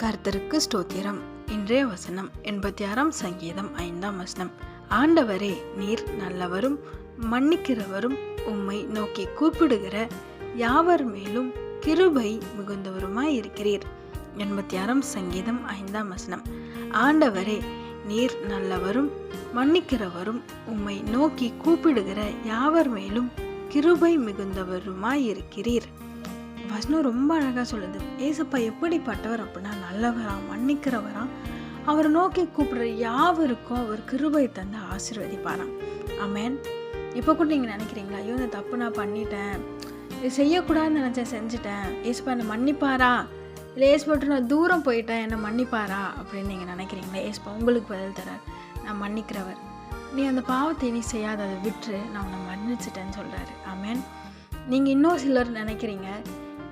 கர்த்தருக்கு ஸ்தோத்திரம். இன்றைய வசனம் 86 சங்கீதம் 5 ஆண்டவரே, நீர் நல்லவரும் மன்னிக்கிறவரும், உம்மை நோக்கி கூப்பிடுகிற யாவர் மேலும் கிருபை மிகுந்தவருமாய் இருக்கிறீர். 86 சங்கீதம் 5 ஆண்டவரே, நீர் நல்லவரும் மன்னிக்கிறவரும், உம்மை நோக்கி கூப்பிடுகிற யாவர் மேலும் கிருபை மிகுந்தவருமாய் இருக்கிறீர். வசனம் ரொம்ப அழகாக சொல்லுது. ஏசப்பா எப்படிப்பட்டவர் அப்படின்னா நல்லவராம், மன்னிக்கிறவராம், அவரை நோக்கி கூப்பிடுற யாவருக்கும் அவர் கிருபை தந்து ஆசீர்வதிப்பாராம். ஆமேன். இப்போ கூட நீங்கள் நினைக்கிறீங்களா, ஐயோ இந்த தப்பு நான் பண்ணிட்டேன், இது செய்யக்கூடாதுன்னு நினச்சேன், செஞ்சுட்டேன், ஏசப்பா என்னை மன்னிப்பாரா, இல்லை ஏசப்பட்டு நான் தூரம் போயிட்டேன், என்னை மன்னிப்பாரா அப்படின்னு நீங்கள் நினைக்கிறீங்களா? ஏசப்பா உங்களுக்கு பதில் தரார். நான் மன்னிக்கிறவர், நீ அந்த பாவத்தை நீ செய்யாத, அதை விட்டு நான் உன்னை மன்னிச்சிட்டேன்னு சொல்கிறாரு. ஆமேன். நீங்கள் இன்னும் சிலர் நினைக்கிறீங்க,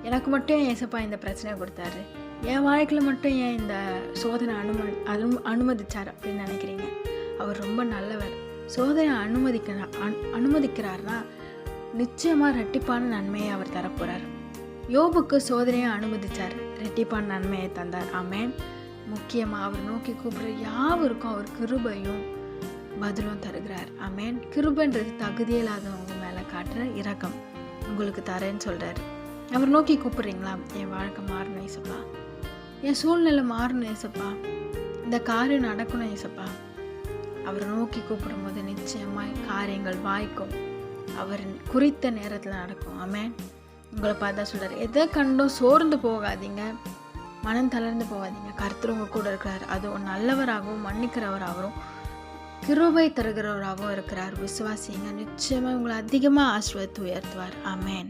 எனக்கு மட்டும் ஏசப்பா இந்த பிரச்சனை கொடுத்தாரு, என் வாழ்க்கையில் மட்டும் ஏன் இந்த சோதனை அனுமதிச்சார் அப்படின்னு நினைக்கிறீங்க. அவர் ரொம்ப நல்லவர். சோதனை அனுமதிக்கிறார்னா நிச்சயமாக ரெட்டிப்பான நன்மையை அவர் தரப்போகிறார். யோபுக்கு சோதனையை அனுமதிச்சார், ரெட்டிப்பான நன்மையை தந்தார். ஆமேன். முக்கியமாக அவர் நோக்கி கூப்பிடுற யாவருக்கும் அவர் கிருபையும் பதிலும் தருகிறார். ஆமேன். கிருபைன்றது தகுதியே இல்லாதவங்க மேலே காட்டுற இரக்கம் உங்களுக்கு தரேன்னு சொல்கிறாரு. அவர் நோக்கி கூப்பிட்றீங்களா? என் வாழ்க்கை மாறணும் ஏசப்பா, என் சூழ்நிலை மாறணும் ஏசப்பா, இந்த காரியம் நடக்கணும் ஏசப்பா. அவரை நோக்கி கூப்பிடும்போது நிச்சயமாய் காரியங்கள் வாய்க்கும், அவர் குறித்த நேரத்தில் நடக்கும். ஆமேன். உங்களை பார்த்தா சொல்கிறார், எதை கண்டும் சோர்ந்து போகாதீங்க, மனம் தளர்ந்து போகாதீங்க. கர்த்தர் உங்க கூட இருக்கிறார். அதுவும் நல்லவராகவும் மன்னிக்கிறவராகவும் கிருபை தருகிறவராகவும் இருக்கிறார். விசுவாசிங்க, நிச்சயமாக உங்களை அதிகமாக ஆசீர்வதித்து உயர்த்துவார். ஆமேன்.